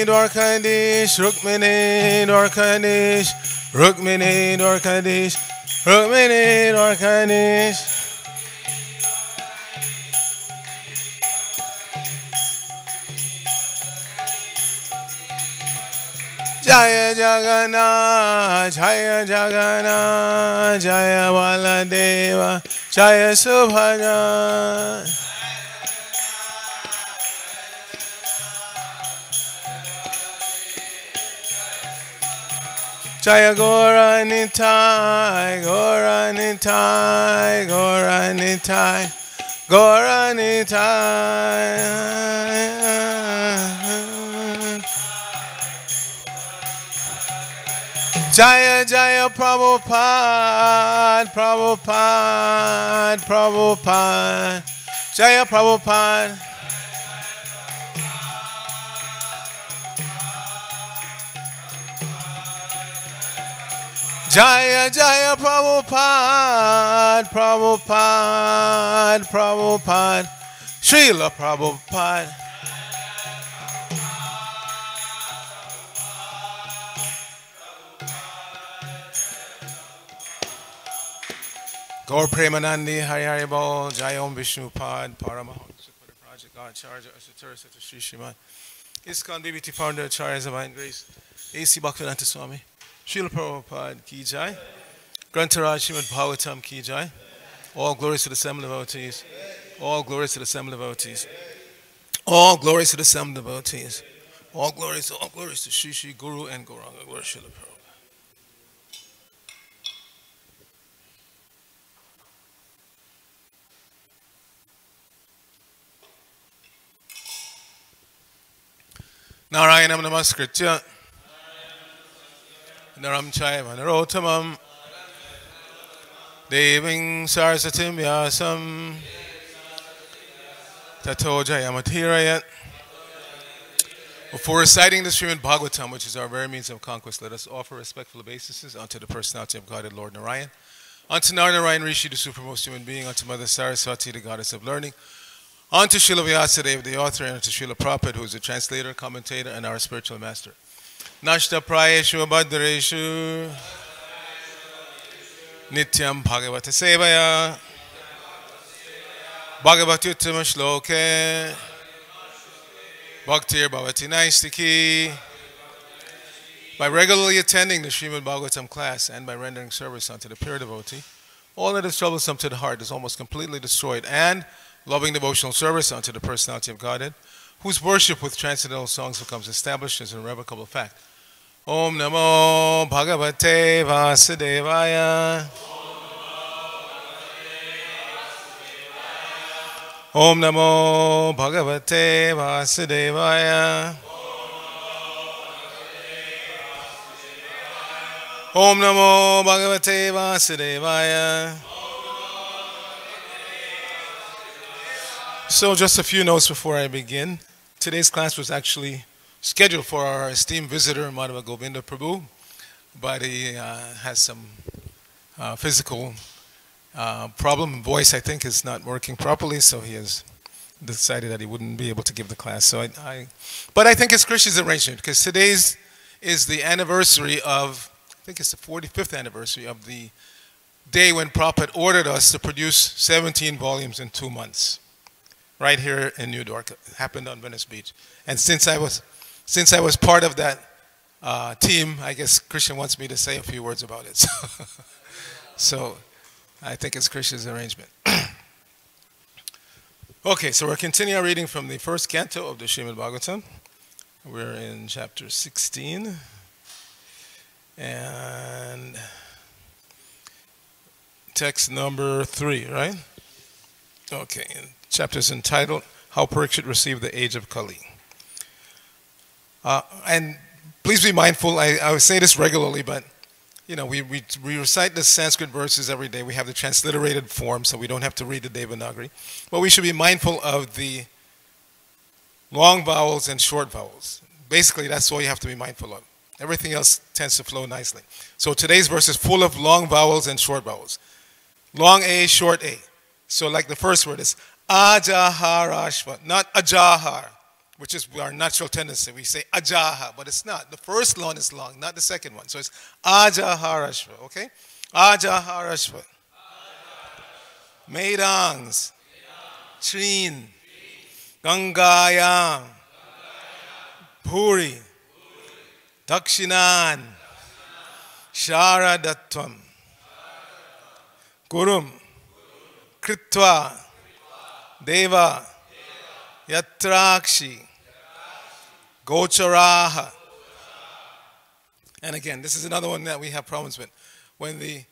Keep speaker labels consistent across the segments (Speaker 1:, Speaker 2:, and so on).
Speaker 1: Dwarkadish, Rukmini Dwarkadish, Rukmini Dwarkadish, Rukmini Dwarkadish. Jaya Jagannath, Jaya Jagannath, Jaya Baladeva, Jaya Subhadra. Jaya Gora Nitai, Gora Nitai, Gora Nitai, Gora Nitai. Jaya Jaya Prabhupada, Prabhupada, Prabhupada, Jaya Prabhupada. Jaya Jaya Prabhupada, Prabhupada, Prabhupada, Srila Prabhupada. Gaur Premanandi, Hari Hari Bol, Jai Om Vishnu Pad, Paramahansa for the Project Acharya Asatara Sata Sri Sriman, ISKCON BBT Founder Acharya Divine Grace, A.C. Bhaktivedanta Swami, Srila Prabhupada Ki Jai, Grantaraj Srimad Bhagavatam Ki Jai, all glories to the seven devotees, all glories to the seven devotees, all glories to the seven devotees, all glories to Shri Shri Guru and Gauranga, Guru Srila Prabhupada. Narayanam Namaskritya Naram Chaiva Narottamam Deving Saraswatim Vyasam Tato Jayamatirayat. Before reciting the Srimad Bhagavatam, which is our very means of conquest, let us offer respectful obeisances unto the personality of God and Lord Narayan, unto Narayan Rishi, the supremest human being, unto Mother Saraswati, the goddess of learning, unto Srila Vyasadeva, the author, and unto Srila Prabhupada, who is the translator, commentator, and our spiritual master. Nashta Prayeshu Bhadreshu Nityam Bhagavata Sevaya Bhagavati Uttama Shloke Bhaktir Bhavati Naistiki. By regularly attending the Srimad Bhagavatam class and by rendering service unto the pure devotee, all that is troublesome to the heart is almost completely destroyed, and loving devotional service unto the personality of Godhead, whose worship with transcendental songs becomes established as an irrevocable fact. Om Namo Bhagavate Vasudevaya. Om Namo Bhagavate Vasudevaya. Om Namo Bhagavate Vasudevaya. So just a few notes before I begin. Today's class was actually scheduled for our esteemed visitor, Madhava Govinda Prabhu, but he has some physical problem. Voice, I think, is not working properly, so he has decided that he wouldn't be able to give the class. So but I think it's Krishna's arrangement, because today's is the anniversary of, I think it's the 45th anniversary of the day when Prabhupada ordered us to produce 17 volumes in 2 months. Right here in New York. It happened on Venice Beach. And since I was part of that team, I guess Krishna wants me to say a few words about it. So I think it's Krishna's arrangement. Okay, so we're continuing our reading from the first canto of the Srimad Bhagavatam. We're in chapter 16. And text number 3, right? Okay. Chapter is entitled, How Parikshit Received the Age of Kali. And please be mindful, I say this regularly, but you know, we recite the Sanskrit verses every day. We have the transliterated form, so we don't have to read the Devanagari. But we should be mindful of the long vowels and short vowels. Basically, that's all you have to be mindful of. Everything else tends to flow nicely. So today's verse is full of long vowels and short vowels. Long A, short A. So like the first word is Ajaharashva, not Ajahar. which is our natural tendency. We say ajaha, but it's not. The first one is long, not the second one. So it's ajaharashva, okay? Ajaharashva. Maidangs. Trin. Gangayam. Puri. Dakshinan. Sharadatvam. Gurum. Kritva. Deva. Yatrakshi. Gocharaha. And again, this is another one that we have problems with. When the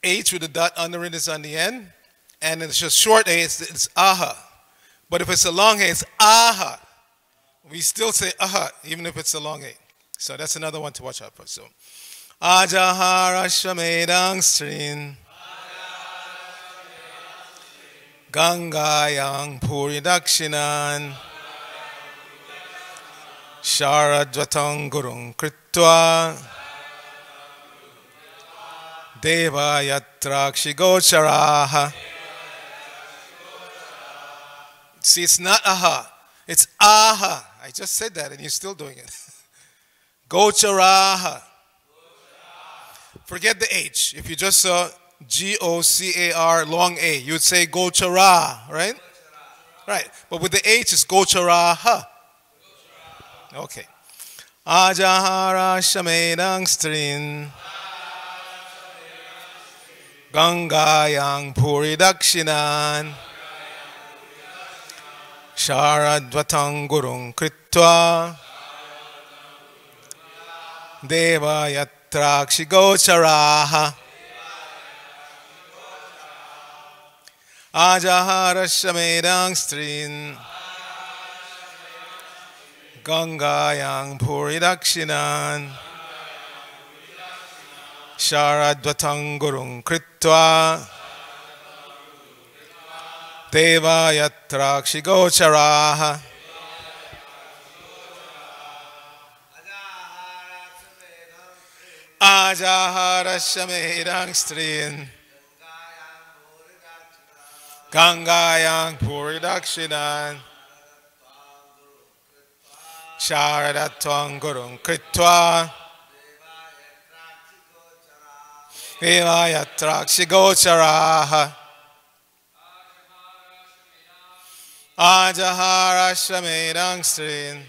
Speaker 1: H with the dot under it is on the end, and it's just short A, it's aha. But if it's a long A, it's aha. We still say aha, even if it's a long A. So that's another one to watch out for. So, Ajahara Shamedang Strin. Gangayang Puri Dakshinan. Sharadvatang Gurung Kritva. Deva Yatrakshi Gocharaha. See, it's not aha, it's aha. I just said that and you're still doing it. Gocharaha. Forget the H. If you just saw G-O-C-A-R long A, you'd say Gochara, right? Right. But with the H, it's Gocharaha. Okay. Ajahara Shamedang Strin. Gangayang Puri Dakshinan. Sharadvatang Gurung Kritva. Deva Yatrakshi Gocharaha. Ajahara Shamedang Strin. Gangayang Puri Dakshinan. Sharadvatang Gurung Kritva. Deva Yatrakshi Gocharaha. Ajahara Shamedang Strin. Gangayang Puri Dakshinan. Sharadatwang Gurung Kritva. Deva Yatrakshi Gocharaha. Ajahara Shamedang Strin.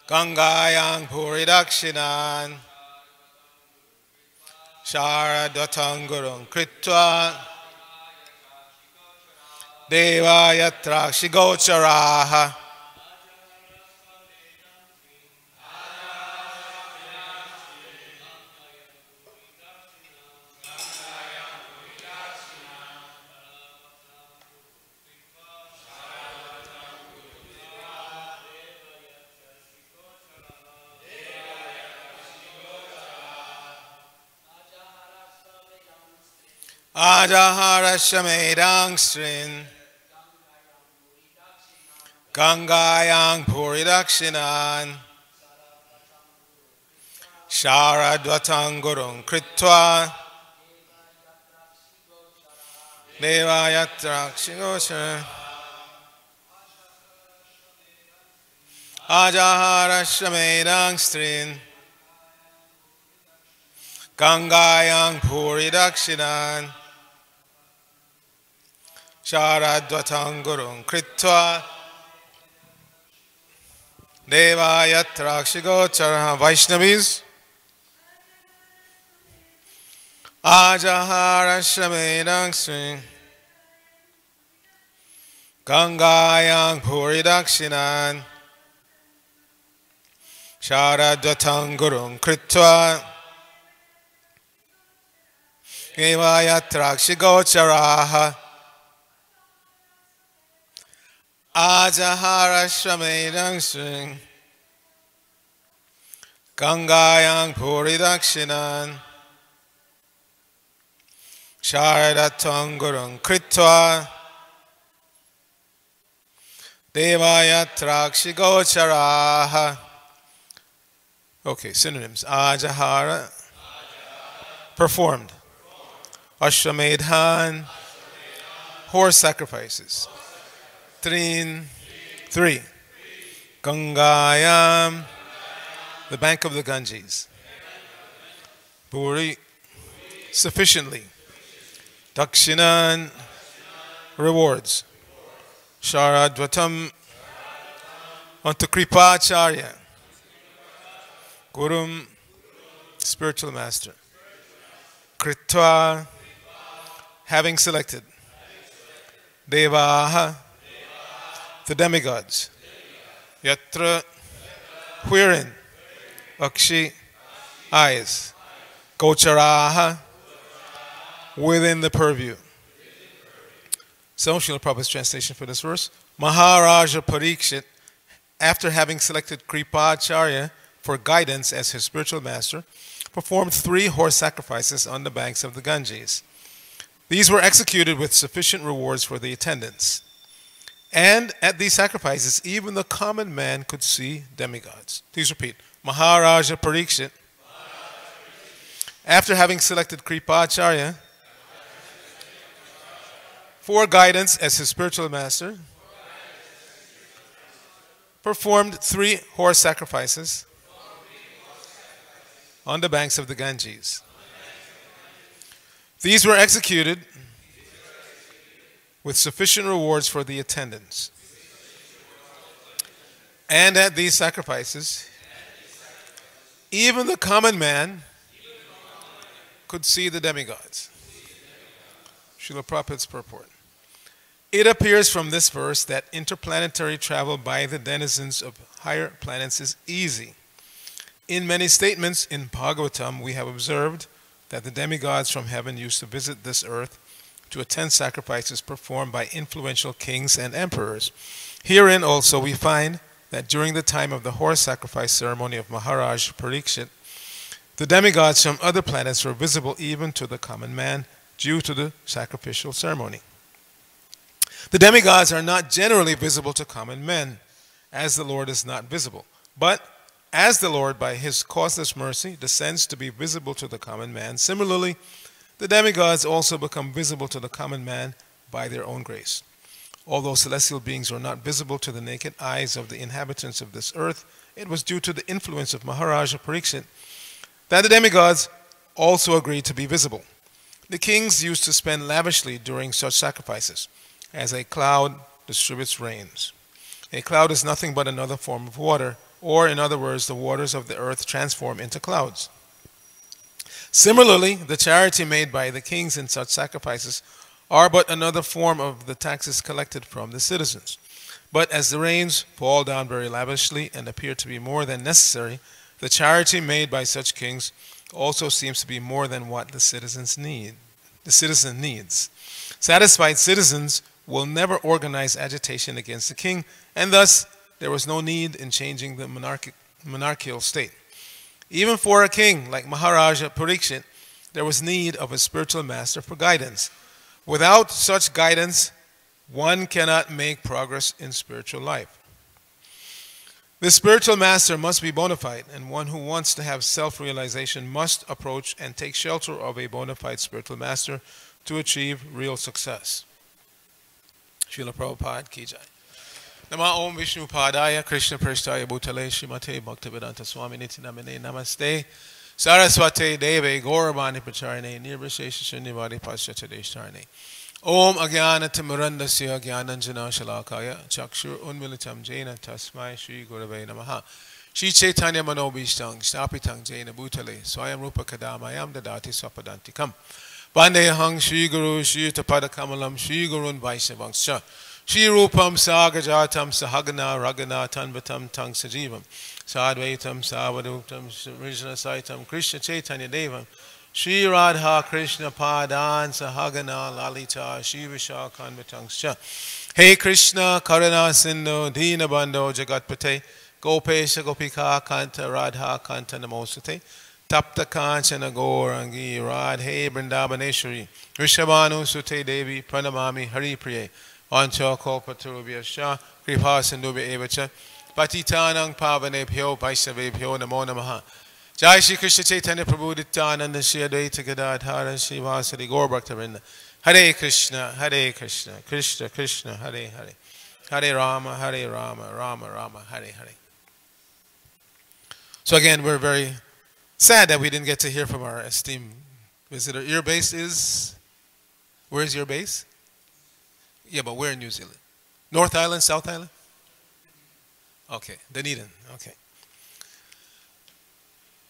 Speaker 1: Gangayang Puri Dakshinan. Sharadvatang Gurung Kritva. Deva Yatrakshi Gocharaha. Ajahara Shamedang Strin. Gangayang Puri Dakshinan. Sharadvatang Gurung Kritva. Deva Yatrakshi Gocharaha. Ajahara Shamedang Strin. Gangayang Puri Dakshinan. Sharadvatang Gurung Kritva. Deva Yatrakshi Gocharaha. Vaishnavis. Ajahara Shamedang Strin. Gangayang Puri Dakshinan. Sharadvatang Gurung Kritva. Deva Yatrakshi Gocharaha. Ajahara Shamedang Strin. Gangayang Puri Dakshinan. Sharadvatang Gurung Kritva. Deva Yatrakshi Gocharaha. Okay, synonyms. Ajahara, performed. Ashwamedhan, horse sacrifices. Yatrin. 3. Gangayam. The bank of the Ganges. Puri. Sufficiently. Dakshinan. Rewards. Sharadvatam. Unto Kripacharya. Gurum. Spiritual master. Kritva. Having selected. Devaha. The demigods. Yatra. Wherein. Akshi. Eyes. Gocharaha. Within the purview. So, Srila Prabhupada's translation for this verse. Maharaja Parikshit, after having selected Kripacharya for guidance as his spiritual master, performed 3 horse sacrifices on the banks of the Ganges. These were executed with sufficient rewards for the attendants. And at these sacrifices, even the common man could see demigods. Please repeat. Maharaja Parikshit, after having selected Kripacharya for guidance as his spiritual master, performed 3 horse sacrifices on the banks of the Ganges. These were executed with sufficient rewards for the attendants. And at these sacrifices, even the common man could see the demigods. Srila Prabhupada's purport. It appears from this verse that interplanetary travel by the denizens of higher planets is easy. In many statements in Bhagavatam, we have observed that the demigods from heaven used to visit this earth to attend sacrifices performed by influential kings and emperors. Herein also we find that during the time of the horse sacrifice ceremony of Maharaj Parikshit, the demigods from other planets were visible even to the common man due to the sacrificial ceremony. The demigods are not generally visible to common men, as the Lord is not visible. But as the Lord, by his causeless mercy, descends to be visible to the common man, similarly, the demigods also become visible to the common man by their own grace. Although celestial beings were not visible to the naked eyes of the inhabitants of this earth, it was due to the influence of Maharaja Parikshit that the demigods also agreed to be visible. The kings used to spend lavishly during such sacrifices, as a cloud distributes rains. A cloud is nothing but another form of water, or in other words, the waters of the earth transform into clouds. Similarly, the charity made by the kings in such sacrifices are but another form of the taxes collected from the citizens. But as the rains fall down very lavishly and appear to be more than necessary, the charity made by such kings also seems to be more than what the citizen needs. Satisfied citizens will never organize agitation against the king, and thus there was no need in changing the monarchical state. Even for a king like Maharaja Parikshit, there was need of a spiritual master for guidance. Without such guidance, one cannot make progress in spiritual life. The spiritual master must be bona fide, and one who wants to have self-realization must approach and take shelter of a bona fide spiritual master to achieve real success. Srila Prabhupada Ki Jai. Nama Om Vishnu Padaya Krishna Prasthaya Bhutale Srimate Bhaktivedanta Swami Niti Namine Namaste Saraswate Deve Gauravani Pacharane Nirvishesha Nivadi Paschata Deshtarane Om Agyana Timurandasya Gyananjana Shalakaya Chakshur Unmilitam Jaina Tasmai Shri Gurave Namaha Shri Chaitanya Manobhishtang Stapitang Jaina Bhutale Swayam Rupa Kadamayam Dadati Swapadantikam Vandehang Shri Guru Shri Tapada Kamalam Shri Gurun Vaishnavangscha Shri Rupam Sagajatam Sahagana Ragana Tanvatam Tang Sajivam Sadvaitam Savaduptam Rijna Saitam Krishna Chaitanya Devam Shri Radha Krishna Padan Sahagana Lalita Shri Vishakan Vatangscha Hey Krishna Karana Sindhu Dina Bando Jagatpate Gopesha Gopika Kanta Radha Kanta Namosate Tapta Kanchana Gaurangi Radhe Vrindavaneshwari Rishabhanu Sute Devi Pranamami Hari Priye Ancha Kalpaturubhya Shah Kripa Sindhubhya Evacha Patitanang Pavanebhyo Vaishnavebhyo Namo Namaha Jai Shri Krishna Chaitanya Prabhu Nityananda Shri Advaita Gadadhara Shri Vasari Gaur Bhaktavinda Hare Krishna Krishna Krishna Hare Hare Hare Rama, Hare Rama, Rama Rama, Hare Hare. So again, we're very sad that we didn't get to hear from our esteemed visitor. Your base is, where's your base? Yeah, but where in New Zealand? North Island, South Island? Okay, Dunedin, okay.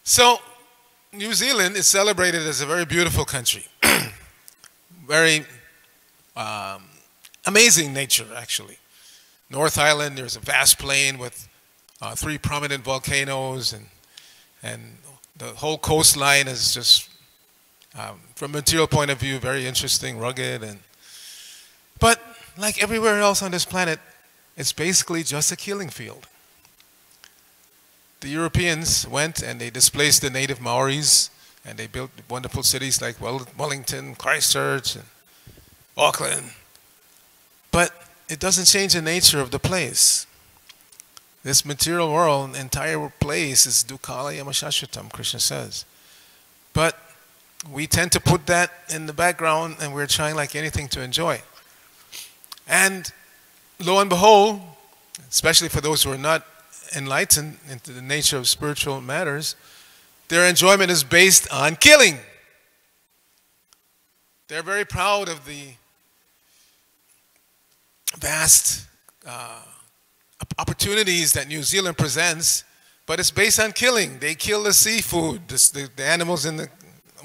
Speaker 1: So, New Zealand is celebrated as a very beautiful country. Very amazing nature, actually. North Island, there's a vast plain with 3 prominent volcanoes, and the whole coastline is just, from a material point of view, very interesting, rugged. But like everywhere else on this planet, it's basically just a killing field. The Europeans went and they displaced the native Maoris, and they built wonderful cities like Wellington, Christchurch, and Auckland. But it doesn't change the nature of the place. This material world, entire place is dukkha yamashashvatam, Krishna says. But we tend to put that in the background, and we're trying like anything to enjoy. And lo and behold, especially for those who are not enlightened into the nature of spiritual matters, their enjoyment is based on killing. They're very proud of the vast opportunities that New Zealand presents, but it's based on killing. They kill the seafood, the animals in the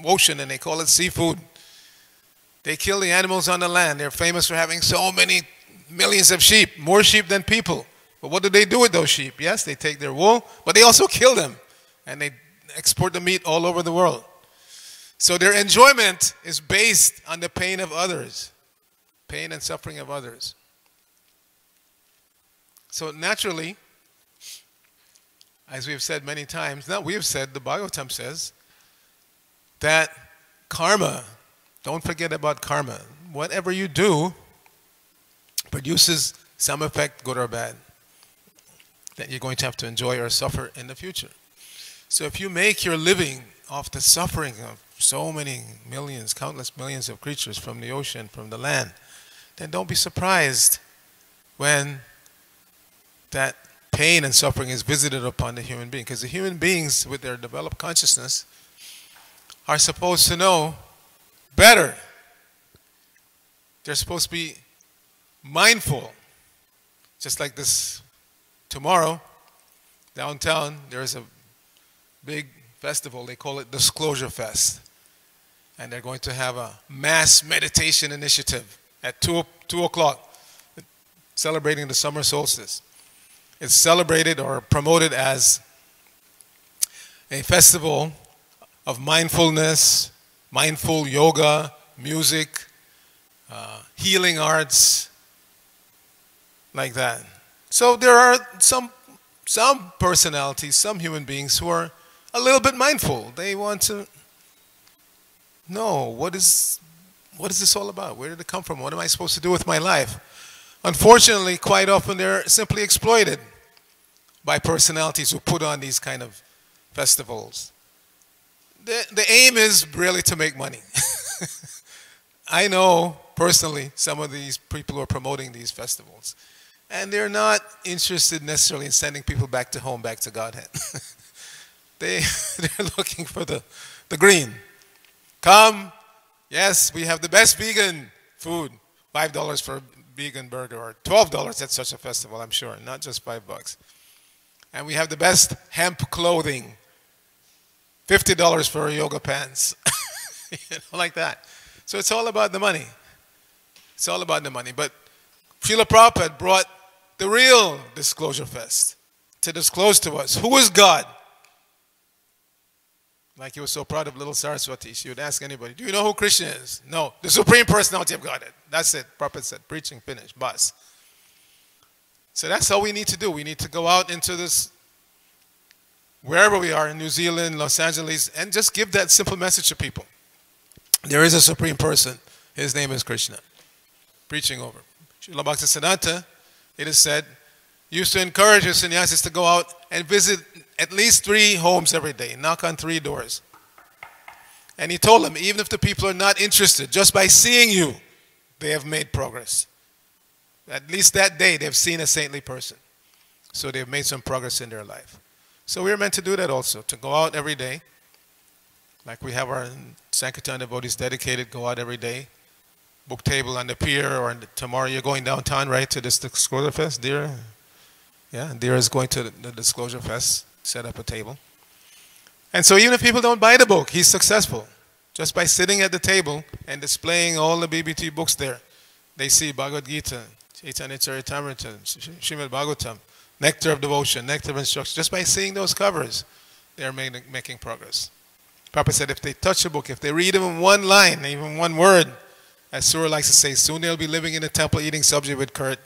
Speaker 1: ocean, and they call it seafood. They kill the animals on the land. They're famous for having so many millions of sheep, more sheep than people. But what do they do with those sheep? Yes, they take their wool, but they also kill them, and they export the meat all over the world. So their enjoyment is based on the pain of others, pain and suffering of others. So naturally, as we have said many times, not we have said, the Bhagavatam says, that karma, don't forget about karma. Whatever you do produces some effect, good or bad, that you're going to have to enjoy or suffer in the future. So if you make your living off the suffering of so many millions, countless millions of creatures from the ocean, from the land, then don't be surprised when that pain and suffering is visited upon the human being. Because the human beings, with their developed consciousness, are supposed to know better. They're supposed to be mindful. Just like this tomorrow, downtown, there's a big festival. They call it Disclosure Fest. And they're going to have a mass meditation initiative at 2 o'clock, celebrating the summer solstice. It's celebrated or promoted as a festival of mindfulness, mindful yoga, music, healing arts, like that. So there are some personalities, some human beings who are a little bit mindful. They want to know, what is this all about? Where did it come from? What am I supposed to do with my life? Unfortunately, quite often they're simply exploited by personalities who put on these kind of festivals. The aim is really to make money. I know personally some of these people who are promoting these festivals, and they're not interested necessarily in sending people back to home, back to Godhead. They're looking for the green. Come, yes, we have the best vegan food, $5 for a vegan burger, or $12 at such a festival, I'm sure, not just $5. And we have the best hemp clothing, $50 for yoga pants, like that. So it's all about the money. It's all about the money. But Srila Prabhupada brought the real Disclosure Fest to disclose to us who is God. Like he was so proud of little Saraswati, she would ask anybody, do you know who Krishna is? No, the Supreme Personality of Godhead. That's it. Prabhupada said, preaching, finished, bus. So that's all we need to do. We need to go out into this, wherever we are, in New Zealand, Los Angeles, and just give that simple message to people. There is a Supreme Person. His name is Krishna. Preaching over. Srila Bhaktisiddhanta, it is said, used to encourage his sannyasis to go out and visit at least 3 homes every day, knock on 3 doors. And he told them, even if the people are not interested, just by seeing you, they have made progress. At least that day, they've seen a saintly person. So they've made some progress in their life. So we're meant to do that also, to go out every day. Like we have our Sankirtan devotees dedicated, go out every day. Book table on the pier, or tomorrow you're going downtown, right, to this Disclosure Fest, Dear? Yeah, Dear is going to the Disclosure Fest, set up a table. And so even if people don't buy the book, he's successful. Just by sitting at the table and displaying all the BBT books there. They see Bhagavad Gita, Chaitanya Charitamrita, Srimad Bhagavatam, Nectar of Devotion, Nectar of Instruction. Just by seeing those covers, they're making progress. Prabhupada said if they touch a book, if they read even one line, even one word, as Surah likes to say, soon they'll be living in a temple eating sabji with curd.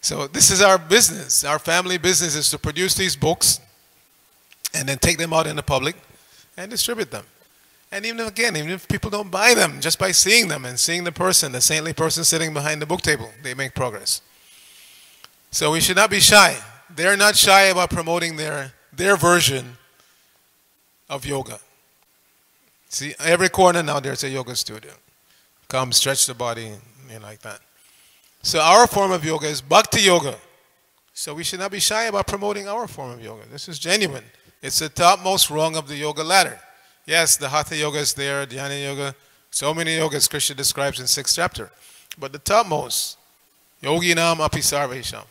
Speaker 1: So this is our business. Our family business is to produce these books and then take them out in the public and distribute them. And even if people don't buy them, just by seeing them and seeing the person, the saintly person sitting behind the book table, they make progress. So we should not be shy. They're not shy about promoting their version of yoga. See, every corner now there's a yoga studio. Come stretch the body, like that. So our form of yoga is Bhakti Yoga. So we should not be shy about promoting our form of yoga. This is genuine. It's the topmost rung of the yoga ladder. Yes, the Hatha Yoga is there, Dhyana Yoga, so many yogas Krishna describes in 6th chapter. But the topmost, Yoginam api sarvesham,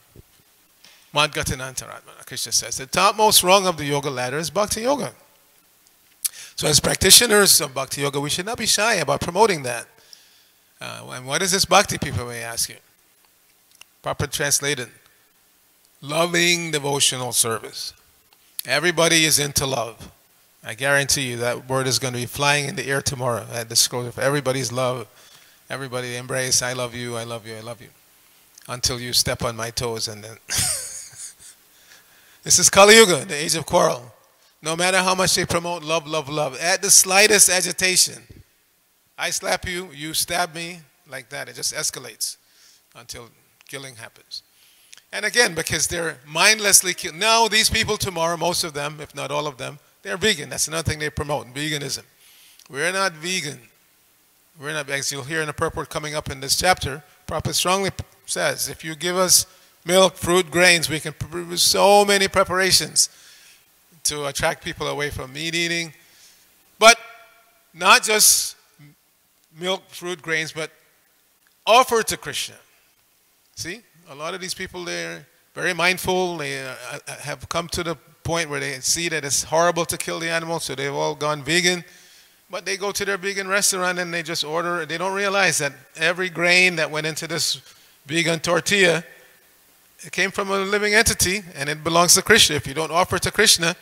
Speaker 1: Madgatinantaratmana, Krishna says. The topmost rung of the yoga ladder is Bhakti Yoga. So as practitioners of Bhakti Yoga, we should not be shy about promoting that. And what is this Bhakti, people may ask you? Proper translated, loving devotional service. Everybody is into love. I guarantee you that word is going to be flying in the air tomorrow at the scroll. Everybody's love, everybody embrace, I love you, I love you, I love you. Until you step on my toes and then... This is Kali Yuga, the age of quarrel. No matter how much they promote love, love, love, at the slightest agitation, I slap you, you stab me, like that. It just escalates until killing happens. And again, because they're mindlessly killing. Now, these people tomorrow, most of them, if not all of them, they're vegan. That's another thing they promote, veganism. We're not vegan. We're not, as you'll hear in the purport coming up in this chapter, Prabhupada strongly says, if you give us milk, fruit, grains, we can produce so many preparations to attract people away from meat eating. But not just milk, fruit, grains, but offer to Krishna. See, a lot of these people, they're very mindful. They have come to the point where they see that it's horrible to kill the animal, so they've all gone vegan. But they go to their vegan restaurant and they just order. They don't realize that every grain that went into this vegan tortilla, it came from a living entity and it belongs to Krishna. If you don't offer to Krishna,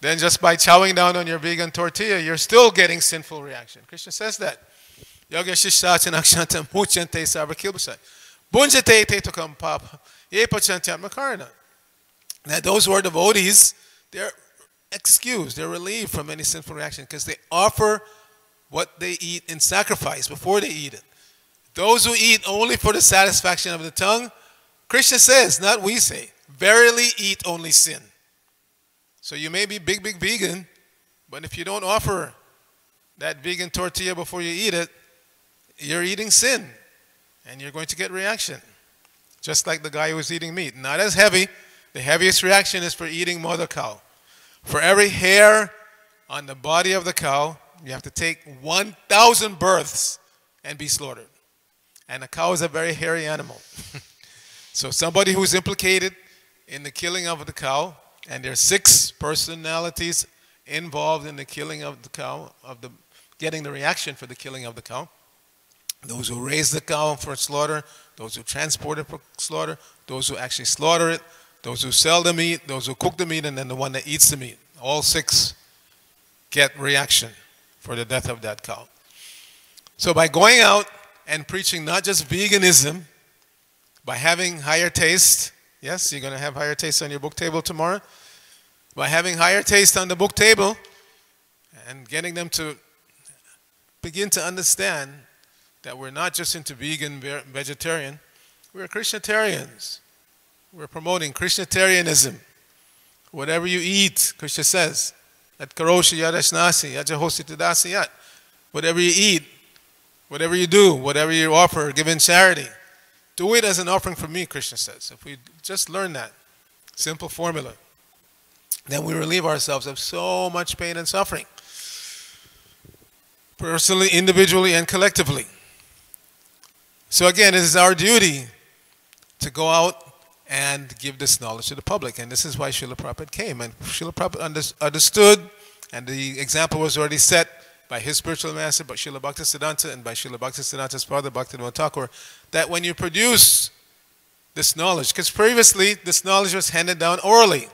Speaker 1: then just by chowing down on your vegan tortilla, you're still getting sinful reaction. Krishna says that. Now those who are devotees, they're excused, they're relieved from any sinful reaction because they offer what they eat in sacrifice before they eat it. Those who eat only for the satisfaction of the tongue, Krishna says, not we say, verily eat only sin. So you may be big vegan, but if you don't offer that vegan tortilla before you eat it, you're eating sin and you're going to get reaction. Just like the guy who was eating meat. Not as heavy. The heaviest reaction is for eating mother cow. For every hair on the body of the cow, you have to take 1,000 births and be slaughtered. And a cow is a very hairy animal. So somebody who's implicated in the killing of the cow, and there are 6 personalities involved in the killing of the cow, getting the reaction for the killing of the cow. Those who raise the cow for slaughter, those who transport it for slaughter, those who actually slaughter it, those who sell the meat, those who cook the meat, and then the one that eats the meat. All 6 get reaction for the death of that cow. So by going out and preaching not just veganism, by having higher taste, yes, you're going to have higher taste on your book table tomorrow. By having higher taste on the book table and getting them to begin to understand that we're not just into vegan, vegetarian, we're Krishnatarians. We're promoting Krishnatarianism. Whatever you eat, Krishna says, at karoshi yadashnasi, yajahosi tadasiyat. Whatever you eat, whatever you do, whatever you offer, give in charity. Do it as an offering for me, Krishna says. If we just learn that simple formula, then we relieve ourselves of so much pain and suffering, personally, individually, and collectively. So again, it is our duty to go out and give this knowledge to the public. And this is why Srila Prabhupada came. And Srila Prabhupada understood, and the example was already set by his spiritual master, by Srila Bhaktisiddhanta, and by Srila Bhaktisiddhanta's father, Bhaktivinoda Thakur, that when you produce this knowledge, because previously this knowledge was handed down orally,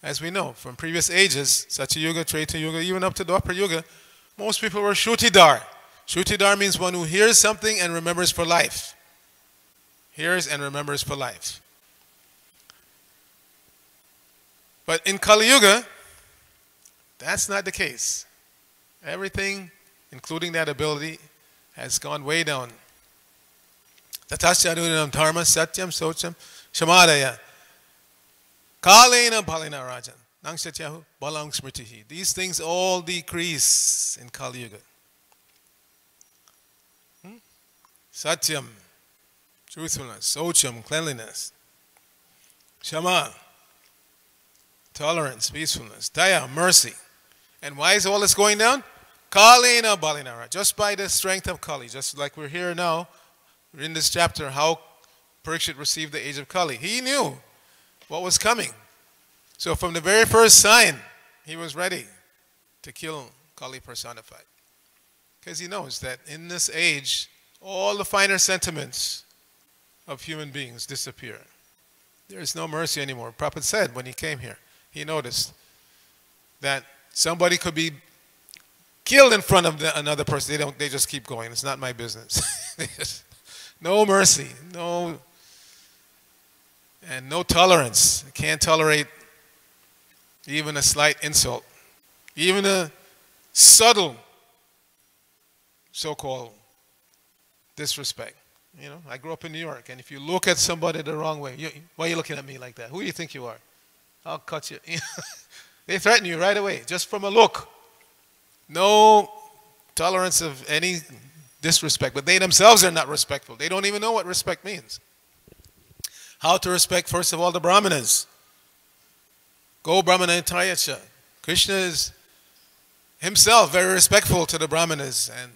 Speaker 1: as we know, from previous ages, Satya Yuga, Treta Yuga, even up to Dwapara Yuga, most people were Shrutidhar. Shrutidhar means one who hears something and remembers for life. Hears and remembers for life. But in Kali Yuga, that's not the case. Everything, including that ability, has gone way down. Tatasya dharma satyam socham shamadaya kalena palena rajan nangshatyahu balang smritihi. These things all decrease in Kali Yuga. Satyam, truthfulness, socham, cleanliness, shama, tolerance, peacefulness, daya, mercy. And why is all this going down? Kalena balinara. Just by the strength of Kali. Just like we're here now, we're in this chapter, how Parikshit received the age of Kali. He knew what was coming. So from the very first sign, he was ready to kill Kali personified. Because he knows that in this age, all the finer sentiments of human beings disappear. There is no mercy anymore. Prabhupada said when he came here, he noticed that somebody could be killed in front of another person. They just keep going. It's not my business. No mercy, no tolerance. You can't tolerate even a slight insult, even a subtle so-called disrespect. You know, I grew up in New York, and if you look at somebody the wrong way, why are you looking at me like that? Who do you think you are? I'll cut you. They threaten you right away, just from a look. No tolerance of any disrespect, but they themselves are not respectful. They don't even know what respect means. How to respect, first of all, the Brahmanas. Go Brahmana Tayacha. Krishna is himself very respectful to the Brahmanas and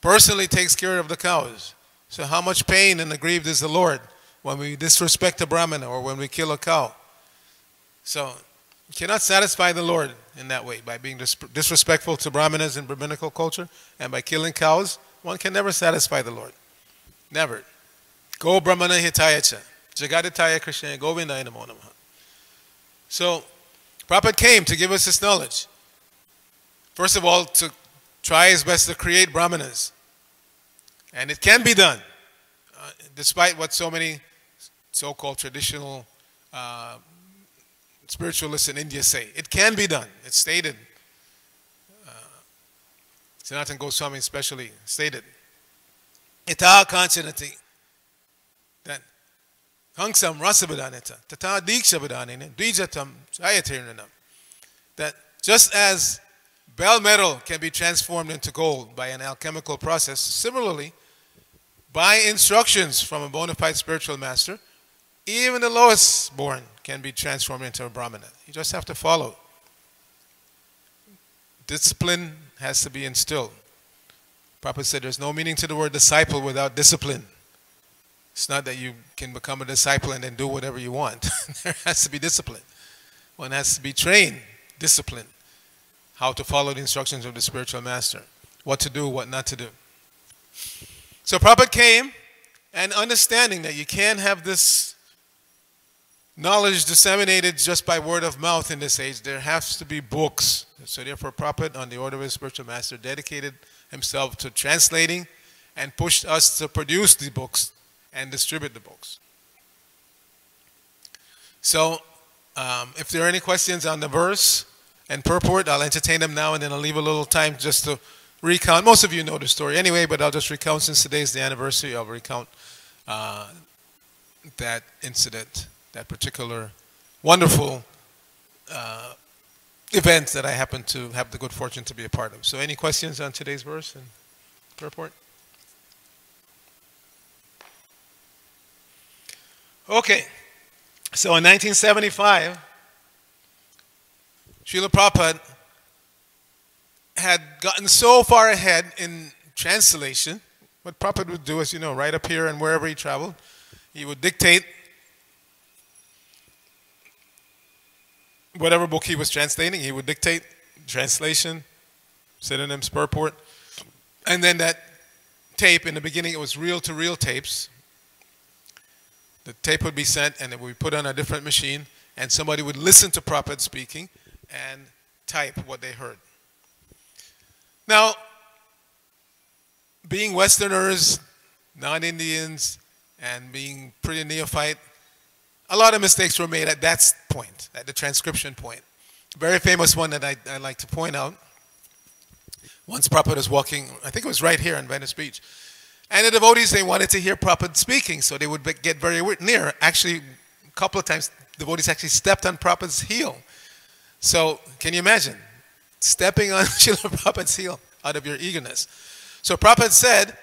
Speaker 1: personally takes care of the cows. So how much pain and aggrieved is the Lord when we disrespect a Brahmana or when we kill a cow? So you cannot satisfy the Lord in that way, by being disrespectful to Brahmanas in Brahminical culture and by killing cows. One can never satisfy the Lord. Never. Go Brahmana Hitayacha. Jagaditaya Krishna Govindaya Namo Namaha. So Prabhupada came to give us this knowledge. First of all, to try his best to create Brahmanas. And it can be done, despite what so many so-called traditional spiritualists in India say. It can be done. It's stated. Sanatana Goswami especially stated. Ita kanchanati. That hangsam rasabadaneta. Tata dikshabadanena. Dvijatam ayatirnanam. That just as bell metal can be transformed into gold by an alchemical process, similarly, by instructions from a bona fide spiritual master, even the lowest born can be transformed into a Brahmana. You just have to follow. Discipline has to be instilled. Prabhupada said there's no meaning to the word disciple without discipline. It's not that you can become a disciple and then do whatever you want. There has to be discipline. One has to be trained, disciplined, how to follow the instructions of the spiritual master, what to do, what not to do. So Prabhupada came, and understanding that you can't have this knowledge disseminated just by word of mouth in this age, there has to be books. So therefore Prabhupada, on the order of his spiritual master, dedicated himself to translating and pushed us to produce the books and distribute the books. So if there are any questions on the verse and purport, I'll entertain them now, and then I'll leave a little time just to recount. Most of you know the story anyway, but I'll just recount, since today is the anniversary. I'll recount that incident, that particular wonderful event that I happen to have the good fortune to be a part of. So any questions on today's verse and purport? Okay, so in 1975, Srila Prabhupada had gotten so far ahead in translation. What Prabhupada would do is, right up here and wherever he traveled, he would dictate whatever book he was translating. He would dictate translation, synonyms, purport, and then that tape, in the beginning it was reel-to-reel tapes. The tape would be sent and it would be put on a different machine, and somebody would listen to Prabhupada speaking and type what they heard. Now, being Westerners, non-Indians, and being pretty neophyte, a lot of mistakes were made at that point, at the transcription point. A very famous one that I like to point out. Once Prabhupada was walking, I think it was right here in Venice Beach, and the devotees, they wanted to hear Prabhupada speaking, so they would get very near. Actually, a couple of times, devotees actually stepped on Prabhupada's heel. So, can you imagine? Stepping on Srila Prabhupada's heel out of your eagerness. So Prabhupada said,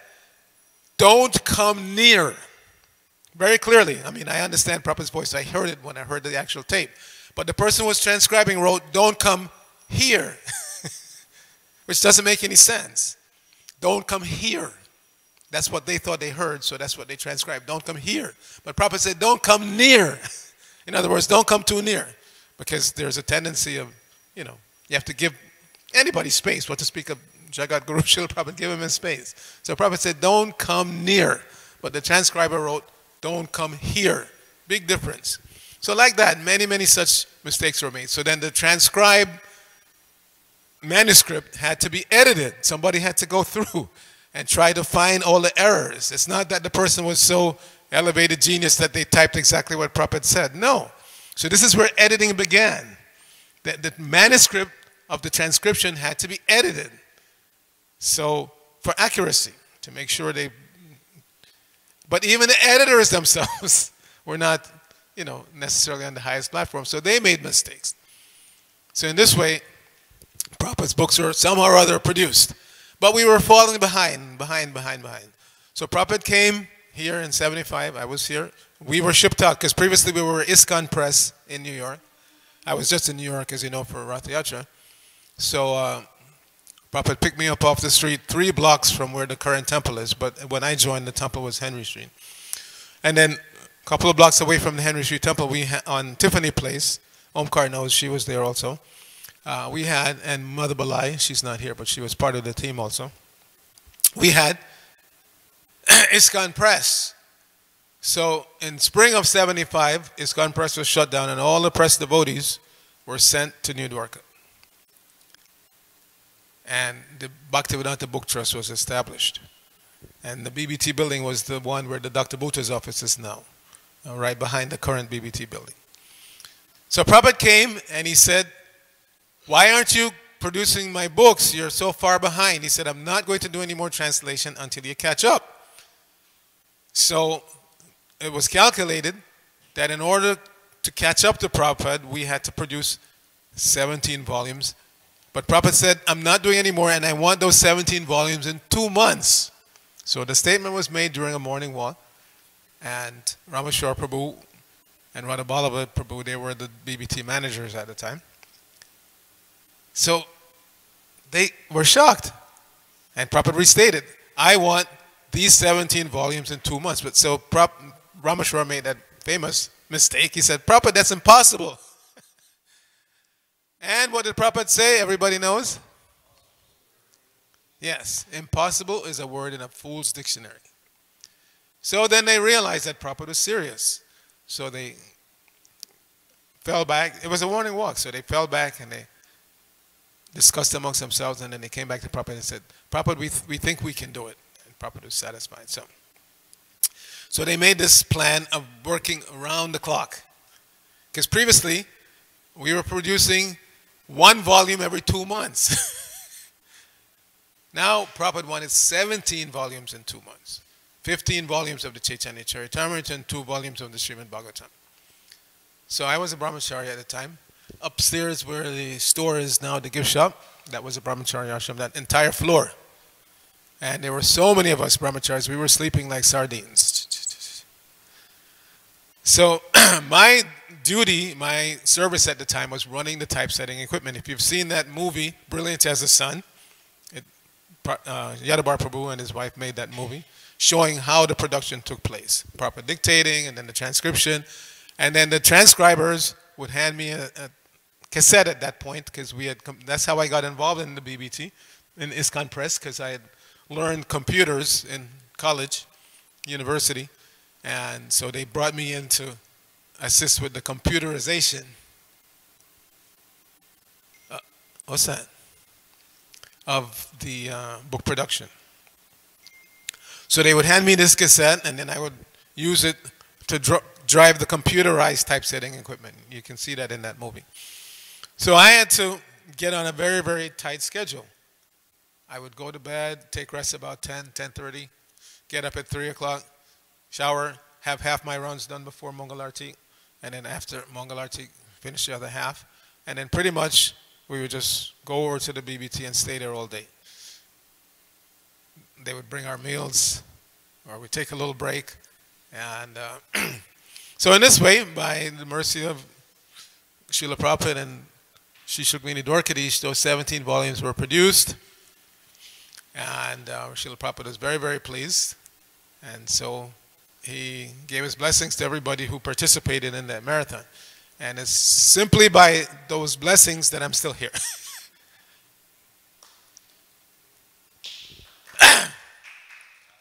Speaker 1: don't come near. Very clearly. I mean, I understand Prabhupada's voice. I heard it when I heard the actual tape. But the person who was transcribing wrote, don't come here. Which doesn't make any sense. Don't come here. That's what they thought they heard, so that's what they transcribed. Don't come here. But Prabhupada said, don't come near. In other words, don't come too near. Because there's a tendency of, you have to give anybody space. What to speak of Jagat Guru Srila Prabhupada, give him his space. So Prabhupada said, don't come near. But the transcriber wrote, don't come here. Big difference. So like that, many such mistakes were made. So then the transcribed manuscript had to be edited. Somebody had to go through and try to find all the errors. It's not that the person was so elevated genius that they typed exactly what Prabhupada said. No. So this is where editing began. The manuscript of the transcription had to be edited. So for accuracy, to make sure they... But even the editors themselves were not, necessarily on the highest platform. So they made mistakes. So in this way, Prabhupada's books were somehow or other produced. But we were falling behind. So Prabhupada came here in 75. I was here. We were shipped out because previously we were ISKCON Press in New York. I was just in New York, as you know, for Ratha Yatra. So Prabhupada picked me up off the street 3 blocks from where the current temple is. But when I joined, the temple was Henry Street. And then a couple of blocks away from the Henry Street temple, on Tiffany Place, Omkar knows, she was there also. We had, and Mother Balai, she's not here, but she was part of the team also. We had ISKCON Press. So in spring of 75, ISKCON Press was shut down and all the press devotees were sent to New Dwarka. And the Bhaktivedanta Book Trust was established. And the BBT building was the one where the Dr. Bhuta's office is now, right behind the current BBT building. So Prabhupada came and he said, why aren't you producing my books? You're so far behind. He said, I'm not going to do any more translation until you catch up. So it was calculated that in order to catch up to Prabhupada, we had to produce 17 volumes. But Prabhupada said, I'm not doing any more, and I want those 17 volumes in 2 months. So the statement was made during a morning walk, and Rameshwar Prabhu and Radhaballabha Prabhu, they were the BBT managers at the time. So they were shocked. And Prabhupada restated, I want these 17 volumes in 2 months. But so Rameshwar made that famous mistake. He said, Prabhupada, that's impossible. And what did Prabhupada say? Everybody knows? Yes, impossible is a word in a fool's dictionary. So then they realized that Prabhupada was serious. So they fell back. It was a morning walk, so they fell back and they discussed amongst themselves, and then they came back to Prabhupada and said, Prabhupada, we think we can do it. And Prabhupada was satisfied. So they made this plan of working around the clock. Because previously, we were producing 1 volume every 2 months. Now, Prabhupada wanted 17 volumes in 2 months. 15 volumes of the Chaitanya Charitamrita and 2 volumes of the Srimad Bhagavatam. So I was a brahmachari at the time. Upstairs where the store is now, the gift shop, that was a brahmachari ashram, that entire floor. And there were so many of us brahmacharis, we were sleeping like sardines. So my duty, my service at the time was running the typesetting equipment. If you've seen that movie, Brilliant as the Sun, Yadabar Prabhu and his wife made that movie, showing how the production took place. Proper dictating, and then the transcription. And then the transcribers would hand me a cassette at that point, because that's how I got involved in the BBT, in ISKCON Press, because I had learned computers in college, university. And so they brought me in to assist with the computerization. What's that? Of the book production. So they would hand me this cassette, and then I would use it to drive the computerized typesetting equipment. You can see that in that movie. So I had to get on a very, very tight schedule. I would go to bed, take rest about 10:30, get up at 3 o'clock, shower, have half my runs done before Mangal Arti, and then after Mangal Arti, finish the other half. And then pretty much we would just go over to the BBT and stay there all day. They would bring our meals, or we'd take a little break. And so in this way, by the mercy of Srila Prabhupada and Sri Shukmini Dwarkadish, those 17 volumes were produced. And Srila Prabhupada was very, very pleased. And so he gave his blessings to everybody who participated in that marathon. And it's simply by those blessings that I'm still here.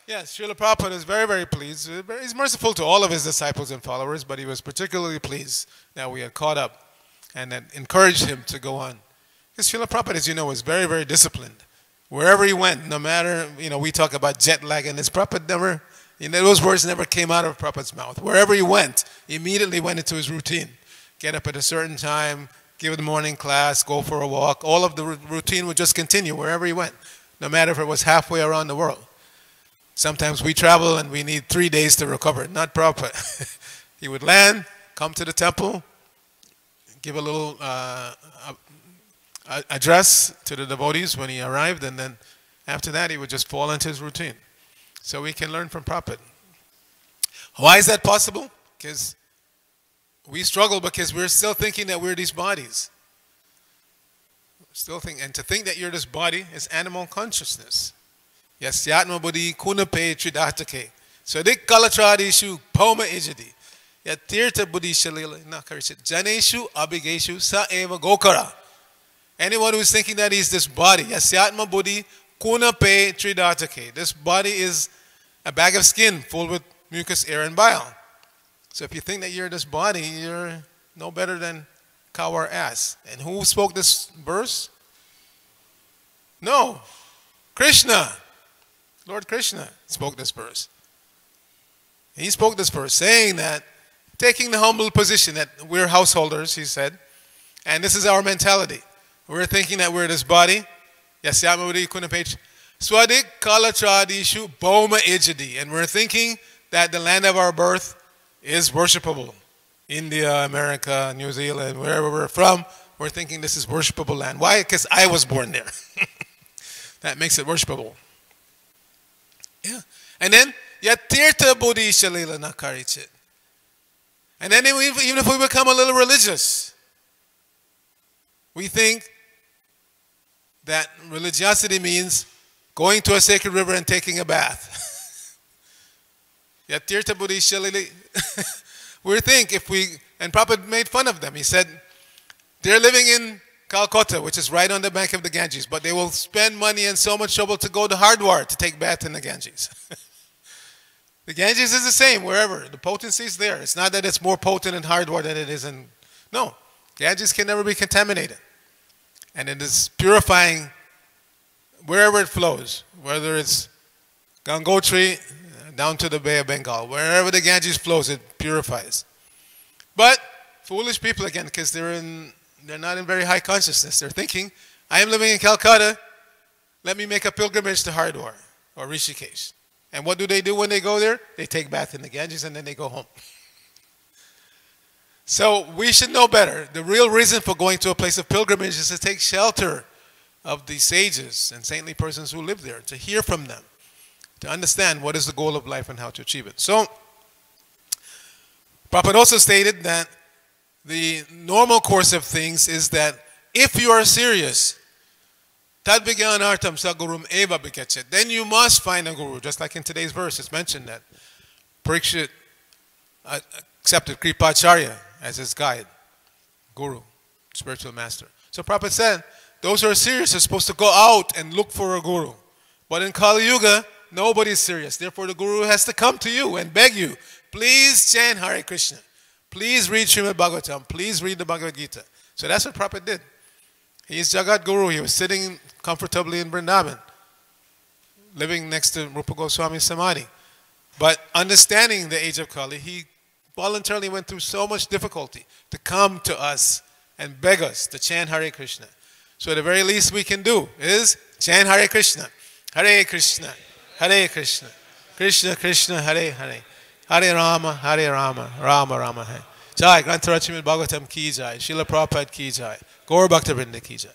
Speaker 1: Yes, Srila Prabhupada is very, very pleased. He's merciful to all of his disciples and followers, but he was particularly pleased that we had caught up, and that encouraged him to go on. Because Srila Prabhupada, as you know, was very, very disciplined. Wherever he went, no matter, we talk about jet lag, and his Prabhupada never, those words never came out of Prabhupada's mouth. Wherever he went, he immediately went into his routine. Get up at a certain time, give the morning class, go for a walk. All of the routine would just continue wherever he went, no matter if it was halfway around the world. Sometimes we travel and we need 3 days to recover. Not Prabhupada. He would land, come to the temple, give a little address to the devotees when he arrived, and then after that he would just fall into his routine. So we can learn from Prabhupada. Why is that possible? Because we struggle because we're still thinking that we're these bodies. Still think, and to think that you're this body is animal consciousness. Yasyatma buddhi kunape tridatake. So dik kalatradishu poma ijadi. Yatirta buddhi shalila nakarishit. Janeshu abigeshu sa eva gokara. Anyone who's thinking that he's this body, yasyatma buddhi kunape tridatake. This body is a bag of skin full with mucus, air, and bile. So if you think that you're this body, you're no better than cow or ass. And who spoke this verse? No, Krishna. Lord Krishna spoke this verse. He spoke this verse saying that, taking the humble position that we're householders, he said, and this is our mentality. We're thinking that we're this body. Yasyamavadi kunapech. Swadik kalatradishu boma ijadi. And we're thinking that the land of our birth is worshipable. India, America, New Zealand, wherever we're from, we're thinking this is worshipable land. Why? Because I was born there. That makes it worshipable. Yeah. And then, yatirta buddhi shalila nakarichit. And then even if we become a little religious, we think that religiosity means going to a sacred river and taking a bath. Yatirta buddhi shalila. We think if we, and Prabhupada made fun of them. He said, they're living in Calcutta, which is right on the bank of the Ganges, but they will spend money and so much trouble to go to Hardwar to take bath in the Ganges. The Ganges is the same wherever. The potency is there. It's not that it's more potent in Hardwar than it is in... No. Ganges can never be contaminated. And it is purifying wherever it flows, whether it's Gangotri down to the Bay of Bengal. Wherever the Ganges flows, it purifies. But foolish people, again, because they're not in very high consciousness. They're thinking, I am living in Calcutta, let me make a pilgrimage to Hardwar or Rishikesh. And what do they do when they go there? They take bath in the Ganges and then they go home. So we should know better. The real reason for going to a place of pilgrimage is to take shelter of the sages and saintly persons who live there, to hear from them, to understand what is the goal of life and how to achieve it. So Prabhupada also stated that the normal course of things is that if you are serious, tad artam sa gurum eva bikachet, then you must find a guru. Just like in today's verse, it's mentioned that Parikshit accepted Kripacharya as his guide, guru, spiritual master. So Prabhupada said, those who are serious are supposed to go out and look for a guru. But in Kali Yuga, nobody is serious. Therefore, the guru has to come to you and beg you, please chant Hare Krishna. Please read Srimad Bhagavatam. Please read the Bhagavad Gita. So that's what Prabhupada did. He is Jagat Guru. He was sitting comfortably in Vrindavan, living next to Rupa Goswami Samadhi. But understanding the age of Kali, he voluntarily went through so much difficulty to come to us and beg us to chant Hare Krishna. So the very least we can do is chant Hare Krishna. Hare Krishna, Hare Krishna, Krishna Krishna, Hare Hare, Hare Rama, Rama Rama, Hare. Jai, Granth Rachimid Bhagavatam ki jai, Srila Prabhupada ki jai, Gaur Bhakta Vrinda ki jai.